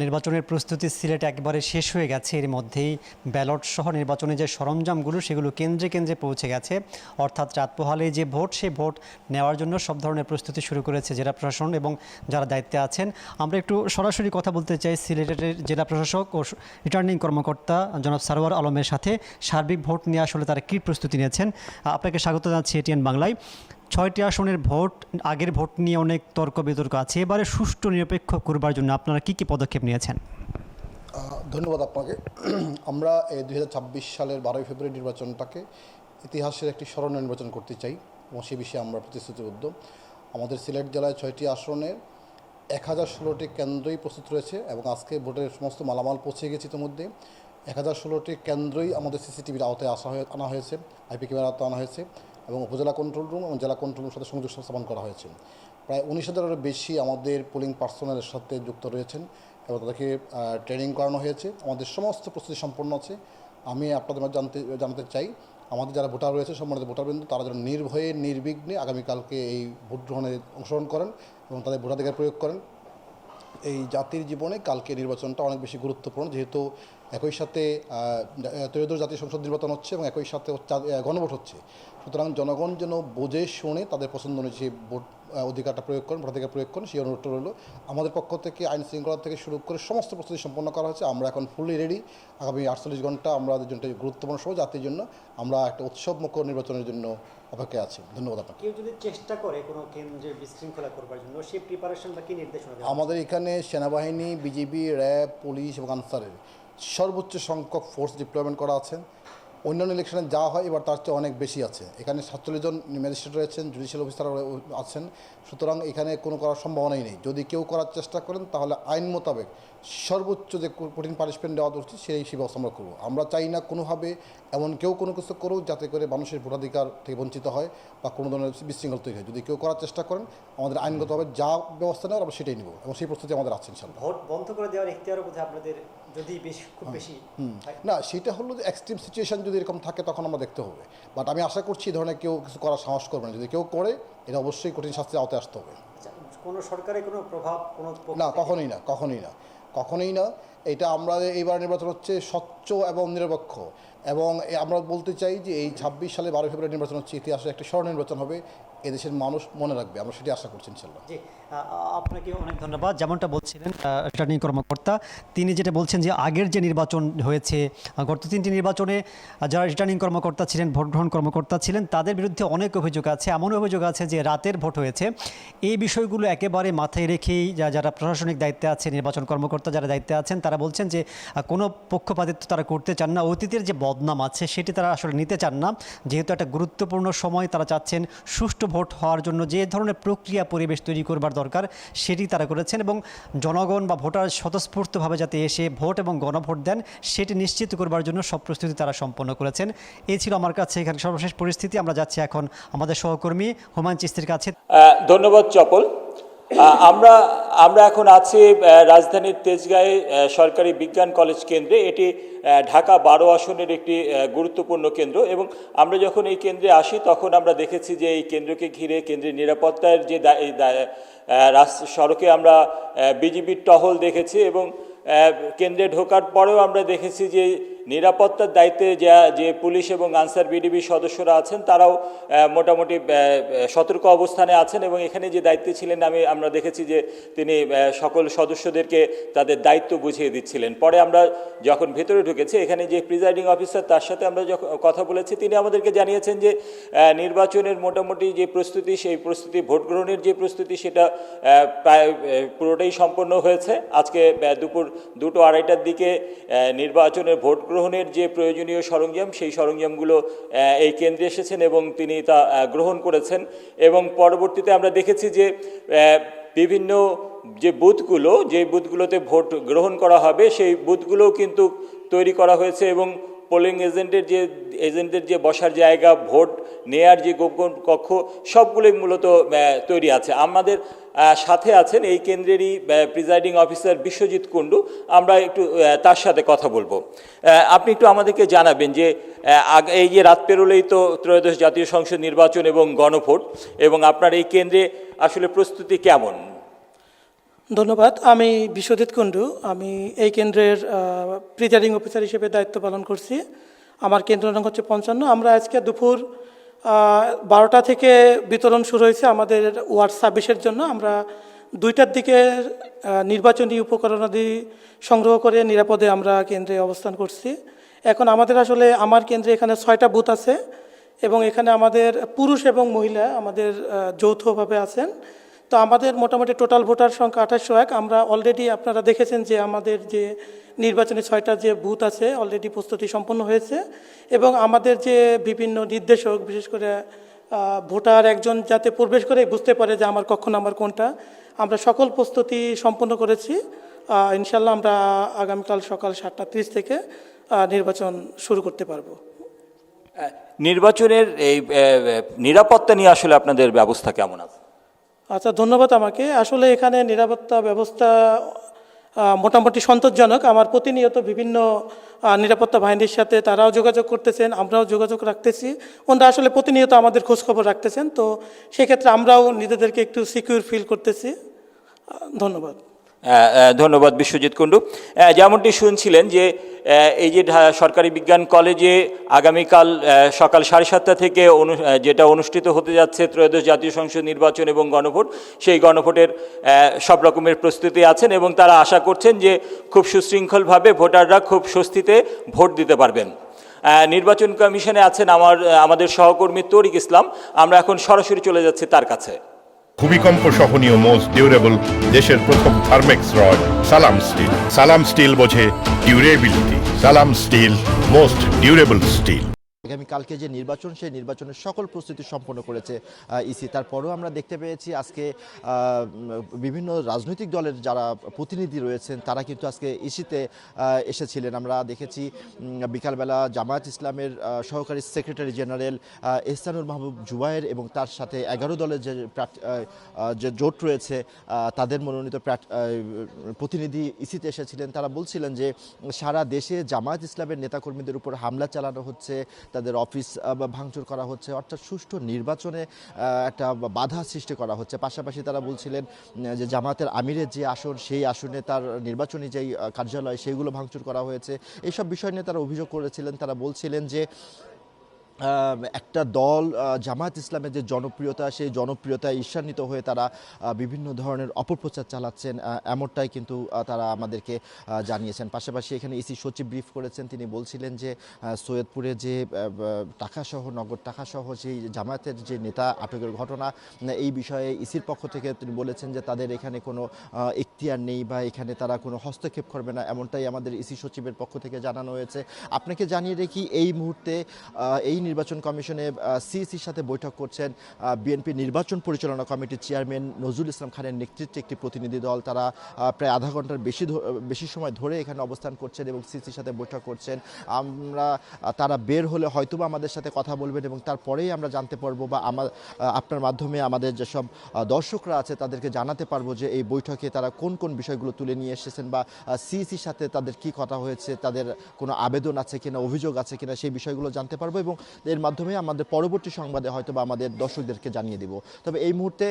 নির্বাচনের প্রস্তুতি সিলেটে একেবারে শেষ হয়ে গেছে। এর মধ্যেই ব্যালট সহ নির্বাচনের যে সরঞ্জামগুলো সেগুলো কেন্দ্রে কেন্দ্রে পৌঁছে গেছে। অর্থাৎ রাত পোহালে যে ভোট, সেই ভোট নেওয়ার জন্য সব ধরনের প্রস্তুতি শুরু করেছে জেলা প্রশাসন এবং যারা দায়িত্বে আছেন। আমরা একটু সরাসরি কথা বলতে চাই সিলেটের জেলা প্রশাসক ও রিটার্নিং কর্মকর্তা জনাব সারোয়ার আলমের সাথে। সার্বিক ভোট নিয়ে আসলে তারা কী প্রস্তুতি নিয়েছেন। আপনাকে স্বাগত জানাচ্ছি এটিএন বাংলায়। 6টি আসনের ভোট, আগের ভোট নিয়ে অনেক তর্ক বিতর্ক আছে। এবারে সুষ্ঠু নিরপেক্ষ করবার জন্য আপনারা কি কি পদক্ষেপ নিয়েছেন? ধন্যবাদ আপনাকে। আমরা এই 2026 সালের 12 ফেব্রুয়ারি নির্বাচনটাকে ইতিহাসের একটি স্মরণীয় নির্বাচন করতে চাই এবং সে বিষয়ে আমরা প্রতিশ্রুতিবদ্ধ। আমাদের সিলেট জেলায় 6টি আসনের 1016টি কেন্দ্রই প্রস্তুত রয়েছে এবং আজকে ভোটের সমস্ত মালামাল পৌঁছে গেছে ইতিমধ্যে। 1016টি কেন্দ্রই আমাদের সিসিটিভির আওতায় আনা হয়েছে, আইপি ক্যামেরার আওতায় আনা হয়েছে এবং উপজেলা কন্ট্রোল রুম এবং জেলা কন্ট্রোল রুমের সাথে সংযোগ স্থাপন করা হয়েছে। প্রায় 19,000-এর বেশি আমাদের পোলিং পার্সোনালের সাথে যুক্ত রয়েছেন এবং তাদেরকে ট্রেনিং করানো হয়েছে। আমাদের সমস্ত প্রস্তুতি সম্পন্ন আছে। আমি আপনাদের জানাতে চাই, আমাদের যারা ভোটার রয়েছে, সম্মানিত ভোটারবৃন্দ, তারা যেন নির্ভয়ে নির্বিঘ্নে আগামীকালকে এই ভোট গ্রহণে অংশগ্রহণ করেন এবং তাদের ভোটাধিকার প্রয়োগ করেন। এই জাতির জীবনে কালকে নির্বাচনটা অনেক বেশি গুরুত্বপূর্ণ, যেহেতু একই সাথে ত্রয়োদশ জাতীয় সংসদ নির্বাচন হচ্ছে এবং একই সাথে গণভোট হচ্ছে। সুতরাং জনগণ যেন বুঝে শুনে তাদের পছন্দ অনুযায়ী ভোট অধিকারটা প্রয়োগ করেন, ভোটাধিকার প্রয়োগ করেন, সেই অনুরোধটা রইল। আমাদের পক্ষ থেকে আইন শৃঙ্খলা থেকে শুরু করে সমস্ত প্রস্তুতি সম্পন্ন করা হয়েছে। আমরা এখন ফুললি রেডি। আগামী 48 ঘন্টা আমাদের জন্য গুরুত্বপূর্ণ সময়, জাতির জন্য আমরা একটা উৎসবমুখর নির্বাচনের জন্য অপেক্ষায় আছি। ধন্যবাদ আপনাকে। কেউ যদি চেষ্টা করে কোনো কেন্দ্রে বিশৃঙ্খলা করবার জন্য, সেই প্রিপারেশন বা কি নির্দেশনা? আমাদের এখানে সেনাবাহিনী, বিজিবি, র্যাব, পুলিশ এবং আনসারের সর্বোচ্চ সংখ্যক ফোর্স ডিপ্লয়মেন্ট করা আছে। অন্যান্য ইলেকশনে যা হয় এবার তার চেয়ে অনেক বেশি আছে। এখানে 47 জন ম্যাজিস্ট্রেট রয়েছেন, জুডিশিয়াল অফিসার আছেন। সুতরাং এখানে কোনো করার সম্ভাবনাই নেই। যদি কেউ করার চেষ্টা করেন তাহলে আইন মোতাবেক সর্বোচ্চ যে কঠিন পানিশমেন্ট দেওয়া উচিত সেই ব্যবস্থা আমরা করবো। আমরা চাই না কোনোভাবে এমন কেউ কোনো কিছু করুক যাতে করে মানুষের ভোটাধিকার থেকে বঞ্চিত হয় বা কোনো ধরনের বিশৃঙ্খলা তৈরি হয়। যদি কেউ করার চেষ্টা করেন, আমাদের আইনগতভাবে যা ব্যবস্থা নেওয়ার আমরা সেটাই নেব এবং সেই প্রস্তুতি আমাদের আছে ইনশাআল্লাহ। ভোট বন্ধ করে দেওয়ার ইখতিয়ারও বোধহয় আপনাদের, যদি খুব বেশি না, সেটা হলো যে এক্সট্রিম সিচুয়েশন যদি এরকম থাকে তখন আমরা দেখতে হবে। বাট আমি আশা করছি এই ধরনের কেউ কিছু করার সাহস করবে না। যদি কেউ করে, এটা অবশ্যই কঠিন শাস্তির আওতায় আসতে হবে। কোনো সরকারের কোনো প্রভাব না, কখনোই না। এটা আমরা এইবার নির্বাচন হচ্ছে স্বচ্ছ এবং নিরপেক্ষ এবং আমরা বলতে চাই যে এই 26 সালে 12 ফেব্রুয়ারি নির্বাচন হচ্ছে ইতিহাসে একটা স্মরণীয় নির্বাচন হবে। এদেশের মানুষ মনে রাখবে, আমরা সেটি আশা করছি ইনশাল্লাহ। জি, আপনাকে অনেক ধন্যবাদ। যেমনটা বলছিলেন রিটার্নিং কর্মকর্তা, তিনি যেটা বলছেন যে আগের যে নির্বাচন হয়েছে, গত 3টি নির্বাচনে যারা রিটার্নিং কর্মকর্তা ছিলেন, ভোট গ্রহণ কর্মকর্তা ছিলেন, তাদের বিরুদ্ধে অনেক অভিযোগ আছে। এমন অভিযোগ আছে যে রাতের ভোট হয়েছে। এই বিষয়গুলো একেবারে মাথায় রেখেই যারা প্রশাসনিক দায়িত্বে আছে, নির্বাচন কর্মকর্তা যারা দায়িত্বে আছেন, তারা বলছেন যে কোনো পক্ষপাতিত্ব তারা করতে চান না। অতীতের যে বদনাম আছে সেটি তারা আসলে নিতে চান না। যেহেতু একটা গুরুত্বপূর্ণ সময়, তারা চাচ্ছেন সুষ্ঠু ভোট হওয়ার জন্য যে ধরনের প্রক্রিয়া পরিবেশ তৈরি করবার দরকার সেটি তারা করেছেন এবং জনগণ বা ভোটার স্বতঃস্ফূর্তভাবে যাতে এসে ভোট এবং গণভোট দেন সেটি নিশ্চিত করবার জন্য সব প্রস্তুতি তারা সম্পন্ন করেছেন। এই ছিল আমার কাছে এখানে সর্বশেষ পরিস্থিতি। আমরা যাচ্ছি এখন আমাদের সহকর্মী হুমায়ুন চিস্তির কাছে। ধন্যবাদ চপল। আমরা এখন আছি রাজধানীর তেজগাঁয়ে সরকারি বিজ্ঞান কলেজ কেন্দ্রে। এটি ঢাকা 12 আসনের একটি গুরুত্বপূর্ণ কেন্দ্র এবং আমরা যখন এই কেন্দ্রে আসি তখন আমরা দেখেছি যে এই কেন্দ্রকে ঘিরে কেন্দ্রের নিরাপত্তার যে সড়কে আমরা বিজিবির টহল দেখেছি এবং কেন্দ্রে ঢোকার পরেও আমরা দেখেছি যে নিরাপত্তার দায়িত্বে যে পুলিশ এবং আনসার বিডিবি সদস্যরা আছেন তারাও মোটামুটি সতর্ক অবস্থানে আছেন এবং এখানে যে দায়িত্বে ছিলেন আমরা দেখেছি যে তিনি সকল সদস্যদেরকে তাদের দায়িত্ব বুঝিয়ে দিচ্ছিলেন। পরে আমরা যখন ভেতরে ঢুকেছি, এখানে যে প্রিজাইডিং অফিসার তার সাথে আমরা যখন কথা বলেছি, তিনি আমাদেরকে জানিয়েছেন যে নির্বাচনের মোটামুটি যে প্রস্তুতি, সেই প্রস্তুতি, ভোট গ্রহণের যে প্রস্তুতি, সেটা প্রায় পুরোটাই সম্পন্ন হয়েছে। আজকে দুপুর 2-2:30টার দিকে নির্বাচনের ভোট গ্রহণের যে প্রয়োজনীয় সরঞ্জাম, সেই সরঞ্জামগুলো এই কেন্দ্রে এসেছেন এবং তিনি তা গ্রহণ করেছেন এবং পরবর্তীতে আমরা দেখেছি যে বিভিন্ন যে বুথগুলোতে ভোট গ্রহণ করা হবে সেই বুথগুলোও কিন্তু তৈরি করা হয়েছে এবং পোলিং এজেন্টদের যে বসার জায়গা, ভোট নেয়ার যে গোপন কক্ষ, সবগুলোই মূলত তৈরি আছে। আমাদের সাথে আছেন এই কেন্দ্রেরই প্রিজাইডিং অফিসার বিশ্বজিৎ কুণ্ডু। আমরা একটু তার সাথে কথা বলবো। আপনি একটু আমাদেরকে জানাবেন যে এই যে রাত পেরোলেই তো ত্রয়োদশ জাতীয় সংসদ নির্বাচন এবং গণভোট, এবং আপনার এই কেন্দ্রে আসলে প্রস্তুতি কেমন? ধন্যবাদ। আমি বিশ্বজিৎ কুণ্ডু। আমি এই কেন্দ্রের প্রিজাইডিং অফিসার হিসেবে দায়িত্ব পালন করছি। আমার কেন্দ্র নং হচ্ছে 55। আমরা আজকে দুপুর 12টা থেকে বিতরণ শুরু হয়েছে আমাদের ওয়ার্ড 26-এর জন্য। আমরা 2টার দিকে নির্বাচনী উপকরণাদি সংগ্রহ করে নিরাপদে আমরা কেন্দ্রে অবস্থান করছি। এখন আমাদের আসলে আমার কেন্দ্রে এখানে 6টা বুথ আছে এবং এখানে আমাদের পুরুষ এবং মহিলা আমাদের যৌথভাবে আছেন। তো আমাদের মোটামুটি টোটাল ভোটার সংখ্যা 2801। আমরা অলরেডি আপনারা দেখেছেন যে আমাদের যে নির্বাচনী 6টা যে বুথ আছে অলরেডি প্রস্তুতি সম্পন্ন হয়েছে এবং আমাদের যে বিভিন্ন নির্দেশক, বিশেষ করে ভোটার একজন যাতে প্রবেশ করে বুঝতে পারে যে আমার কক্ষ নাম্বার কোনটা, আমরা সকল প্রস্তুতি সম্পন্ন করেছি। ইনশাল্লাহ আমরা আগামীকাল সকাল 7:30 থেকে নির্বাচন শুরু করতে পারবো। নির্বাচনের এই নিরাপত্তা নিয়ে আসলে আপনাদের ব্যবস্থা কেমন আছে? আচ্ছা, ধন্যবাদ আমাকে। আসলে এখানে নিরাপত্তা ব্যবস্থা মোটামুটি সন্তোষজনক। আমার প্রতিনিয়ত বিভিন্ন নিরাপত্তা বাহিনীর সাথে তারাও যোগাযোগ করতেছেন, আমরাও যোগাযোগ রাখতেছি। ওনারা আসলে প্রতিনিয়ত আমাদের খোঁজখবর রাখতেছেন। তো সেক্ষেত্রে আমরাও নিজেদেরকে একটু সিকিউর ফিল করতেছি। ধন্যবাদ। ধন্যবাদ বিশ্বজিৎ কুণ্ডু। যেমনটি শুনছিলেন যে এই যে সরকারি বিজ্ঞান কলেজে আগামীকাল সকাল 7:30 থেকে যেটা অনুষ্ঠিত হতে যাচ্ছে ত্রয়োদশ জাতীয় সংসদ নির্বাচন এবং গণভোট, সেই গণভোটের সব রকমের প্রস্তুতি আছেন এবং তারা আশা করছেন যে খুব সুশৃঙ্খলভাবে ভোটাররা খুব স্বস্তিতে ভোট দিতে পারবেন। নির্বাচন কমিশনে আছেন আমাদের সহকর্মী তরিক ইসলাম। আমরা এখন সরাসরি চলে যাচ্ছি তার কাছে। ভূমিকম্প সহনীয় মোস্ট ডিউরেবল দেশের প্রথম থার্মেক্স রড সালাম স্টিল। সালাম স্টিল বোঝে ডিউরেবিলিটি। সালাম স্টিল মোস্ট ডিউরেবল স্টিল। আগামীকালকে যে নির্বাচন, সেই নির্বাচনের সকল প্রস্তুতি সম্পন্ন করেছে ইসি। তারপরেও আমরা দেখতে পেয়েছি আজকে বিভিন্ন রাজনৈতিক দলের যারা প্রতিনিধি রয়েছেন তারা কিন্তু আজকে ইসিতে এসেছিলেন। আমরা দেখেছি বিকালবেলা জামায়াত ইসলামের সহকারী সেক্রেটারি জেনারেল এহসানুল মাহবুব জুবায়ের এবং তার সাথে 11 দলের যে জোট রয়েছে তাদের মনোনীত প্রতিনিধি ইসিতে এসেছিলেন। তারা বলছিলেন যে সারা দেশে জামায়াত ইসলামের নেতাকর্মীদের উপর হামলা চালানো হচ্ছে, তাদের অফিস ভাঙচুর করা হচ্ছে, অর্থাৎ সুষ্ঠু নির্বাচনে একটা বাধা সৃষ্টি করা হচ্ছে। পাশাপাশি তারা বলছিলেন যে জামাতের আমিরের যে আসন, সেই আসনে তার নির্বাচনী যেই কার্যালয় সেগুলো ভাঙচুর করা হয়েছে। এইসব বিষয় নিয়ে তারা অভিযোগ করেছিলেন। তারা বলছিলেন যে একটা দল জামায়াত ইসলামের যে জনপ্রিয়তা, সেই জনপ্রিয়তায় ঈর্ষান্বিত হয়ে তারা বিভিন্ন ধরনের অপপ্রচার চালাচ্ছেন, এমনটাই কিন্তু তারা আমাদেরকে জানিয়েছেন। পাশাপাশি এখানে ইসি সচিব ব্রিফ করেছেন। তিনি বলছিলেন যে সৈয়দপুরে যে টাকাসহ, নগদ টাকাসহ সেই জামায়াতের যে নেতা আটকের ঘটনা, এই বিষয়ে ইসির পক্ষ থেকে তিনি বলেছেন যে তাদের এখানে কোনো এখতিয়ার নেই বা এখানে তারা কোনো হস্তক্ষেপ করবে না, এমনটাই আমাদের ইসি সচিবের পক্ষ থেকে জানানো হয়েছে। আপনাকে জানিয়ে রেখি এই মুহূর্তে এই নির্বাচন কমিশনে সিইসির সাথে বৈঠক করছেন বিএনপি নির্বাচন পরিচালনা কমিটির চেয়ারম্যান নজরুল ইসলাম খানের নেতৃত্বে একটি প্রতিনিধি দল। তারা প্রায় আধা ঘন্টার বেশি সময় ধরে এখানে অবস্থান করছেন এবং সিইসির সাথে বৈঠক করছেন। তারা বের হলে হয়তোবা আমাদের সাথে কথা বলবেন এবং তারপরেই আমরা জানতে পারবো বা আপনার মাধ্যমে আমাদের যেসব দর্শকরা আছে তাদেরকে জানাতে পারবো যে এই বৈঠকে তারা কোন কোন বিষয়গুলো তুলে নিয়ে এসেছেন বা সিইসির সাথে তাদের কি কথা হয়েছে, তাদের কোনো আবেদন আছে কিনা, অভিযোগ আছে কিনা, সেই বিষয়গুলো জানতে পারবো এবং এর মাধ্যমে আমাদের পরবর্তী সংবাদে হয়তো বা আমাদের দর্শকদেরকে জানিয়ে দিব। তবে এই মুহূর্তে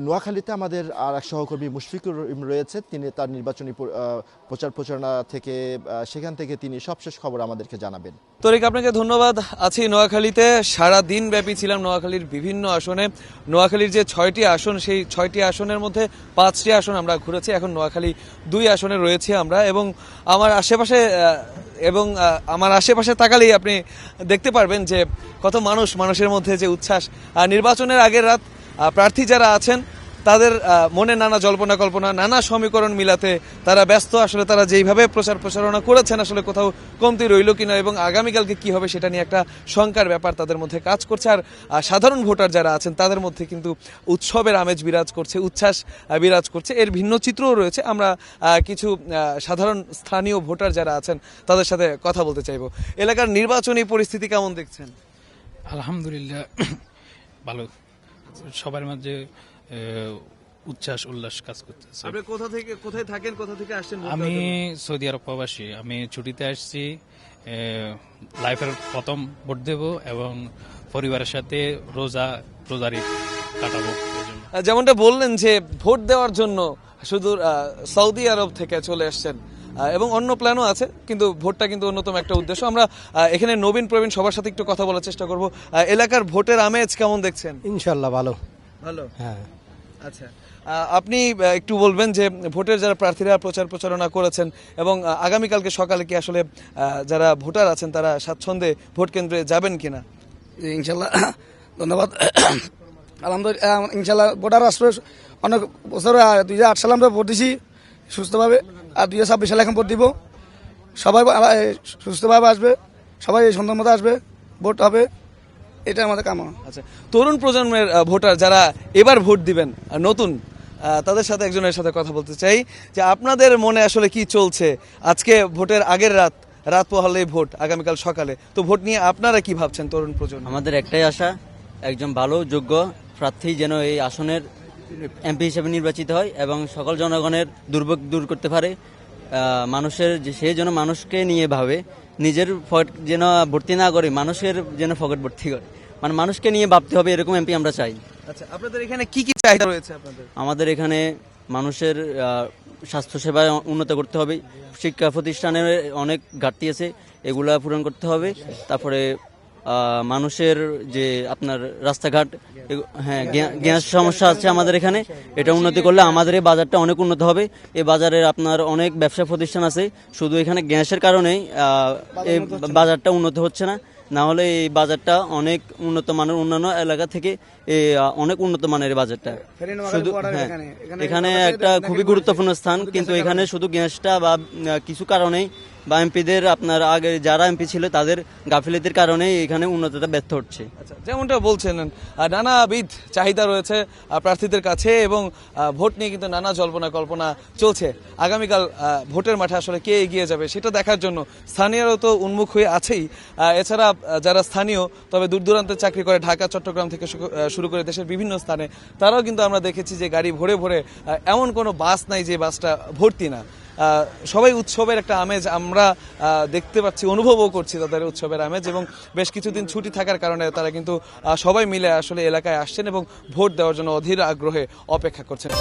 নোয়াখালীতে আমাদের আর এক সহকর্মী মুশফিকুর রয়েছে। তিনি তার নির্বাচনী প্রচারণা থেকে সেখান থেকে তিনি সবশেষ খবর আমাদেরকে জানাবেন। তরিক, আপনাকে ধন্যবাদ। আছি নোয়াখালীতে, সারা দিন ব্যাপী ছিলাম নোয়াখালীর বিভিন্ন আসনে। নোয়াখালীর যে 6টি আসন, সেই 6টি আসনের মধ্যে 5টি আসন আমরা ঘুরেছি। এখন নোয়াখালী 2 আসনে রয়েছি আমরা এবং আমার আশেপাশে তাকালেই আপনি দেখতে পারবেন যে কত মানুষের মধ্যে যে উচ্ছ্বাস। নির্বাচনের আগের রাত প্রার্থী যারা আছেন তাদের মনে নানা জল্পনা কল্পনা, নানা সমীকরণ মিলাতে তারা ব্যস্ত। আসলে তারা যেইভাবে প্রচারণা করেছেন আসলে কোথাও কমতি রইল কিনা এবং আগামীকালকে কি হবে সেটা নিয়ে একটা শঙ্কার ব্যাপার তাদের মধ্যে কাজ করছে। আর সাধারণ ভোটার যারা আছেন তাদের মধ্যে কিন্তু উৎসবের আমেজ বিরাজ করছে, উচ্ছ্বাস বিরাজ করছে। এর ভিন্ন চিত্রও রয়েছে। আমরা কিছু সাধারণ স্থানীয় ভোটার যারা আছেন তাদের সাথে কথা বলতে চাইব। এলাকার নির্বাচনী পরিস্থিতি কেমন দেখছেন? আলহামদুলিল্লাহ ভালো, সবার মাঝে উচ্ছ্বাস উল্লাস কাজ করতেছে। আপনি কোথায় থাকেন, কোথা থেকে আসছেন? আমি সৌদি আরব প্রবাসী। আমি ছুটিতে আসছি, লাইফের প্রথম ভোট দেব এবং পরিবারের সাথে রোজারি কাটাবো। যেমনটা বললেন যে ভোট দেওয়ার জন্য সুদূর সৌদি আরব থেকে চলে এসেছেন এবং অন্য প্ল্যানও আছে, কিন্তু ভোটটা কিন্তু অন্যতম একটা উদ্দেশ্য। আমরা এখানে নবীন প্রবীণ সবার সাথে একটু কথা বলার চেষ্টা করব। এলাকার ভোটের আমেজ কেমন দেখছেন? ইনশাল্লাহ ভালো। ভালো। হ্যাঁ, আচ্ছা, আপনি একটু বলবেন যে ভোটের যারা প্রার্থীরা প্রচার প্রচারণা করেছেন এবং আগামীকালকে সকালে কি আসলে যারা ভোটার আছেন তারা স্বাচ্ছন্দ্যে ভোট কেন্দ্রে যাবেন কিনা? ইনশাল্লাহ, ধন্যবাদ। আলহামদুলিল্লাহ, ইনশাল্লাহ ভোটার আসবে অনেক বছর। 2008 সালে আমরা ভোট দিছি সুস্থভাবে, আর 2026 সালে এখন ভোট দিব। সবাই সুস্থভাবে আসবে, সবাই সুন্দর মতো আসবে, ভোট হবে, এটা আমাদের কামনা। আচ্ছা, তরুণ প্রজন্মের ভোটার যারা এবার ভোট দিবেন নতুন, তাদের সাথে একজনের সাথে কথা বলতে চাই যে আপনাদের মনে আসলে কি চলছে? আজকে ভোটের আগের রাত পোহালেই ভোট, আগামীকাল সকালে, তো ভোট নিয়ে আপনারা কি ভাবছেন তরুণ প্রজন্ম? আমাদের একটাই আশা, একজন ভালো যোগ্য প্রার্থী যেন এই আসনের এমপি হিসেবে নির্বাচিত হয় এবং সকল জনগণের দুর্ভোগ দূর করতে পারে। মানুষের সে যেন মানুষকে নিয়ে ভাবে, নিজের পকেট যেন ভর্তি না করে, মানুষের যেন পকেট ভর্তি করে, মানে মানুষকে নিয়ে ভাবতে হবে, এরকম এমপি আমরা চাই। আচ্ছা, আপনাদের এখানে কি কি চাহিদা রয়েছে আপনাদের? আমাদের এখানে মানুষের স্বাস্থ্যসেবা উন্নত করতে হবে, শিক্ষা প্রতিষ্ঠানের অনেক ঘাটতি আছে, এগুলা পূরণ করতে হবে। তারপরে মানুষের যে আপনার রাস্তাঘাট, হ্যাঁ, গ্যাস সমস্যা আছে আমাদের এখানে, এটা উন্নতি করলে আমাদের এই বাজারটা অনেক উন্নত হবে। এই বাজারে আপনার অনেক ব্যবসা প্রতিষ্ঠান আছে, শুধু এখানে গ্যাসের কারণেই এই বাজারটা উন্নত হচ্ছে না। না হলে এই বাজারটা অনেক উন্নত মানের, অন্যান্য এলাকা থেকে অনেক উন্নত মানের বাজারটা। শুধু হ্যাঁ, এখানে একটা খুবই গুরুত্বপূর্ণ স্থান, কিন্তু এখানে শুধু গ্যাসটা বা কিছু কারণেই বা এমপিদের আপনার আগে যারা এমপি ছিল তাদের গাফিলতির কারণে এখানে উন্নতিটা ব্যর্থ হচ্ছে। আচ্ছা, যেমনটা বলছেন নানাবিধ চাহিদা রয়েছে প্রার্থীদের কাছে এবং ভোট নিয়ে কিন্তু নানা জল্পনা কল্পনা চলছে। আগামীকাল ভোটের মাঠে আসলে কে এগিয়ে যাবে সেটা দেখার জন্য স্থানীয়রাও তো উন্মুখ হয়ে আছেই। এছাড়া যারা স্থানীয় তবে দূর দূরান্তে চাকরি করে ঢাকা চট্টগ্রাম থেকে শুরু করে দেশের বিভিন্ন স্থানে, তারাও কিন্তু আমরা দেখেছি যে গাড়ি ভরে ভরে, এমন কোনো বাস নাই যে বাসটা ভর্তি না। সবাই উৎসবের একটা আমেজ আমরা দেখতে পাচ্ছি, অনুভবও করছি তাদের উৎসবের আমেজ, এবং বেশ কিছুদিন ছুটি থাকার কারণে তারা কিন্তু সবাই মিলে আসলে এলাকায় আসছেন এবং ভোট দেওয়ার জন্য অধীর আগ্রহে অপেক্ষা করছেন।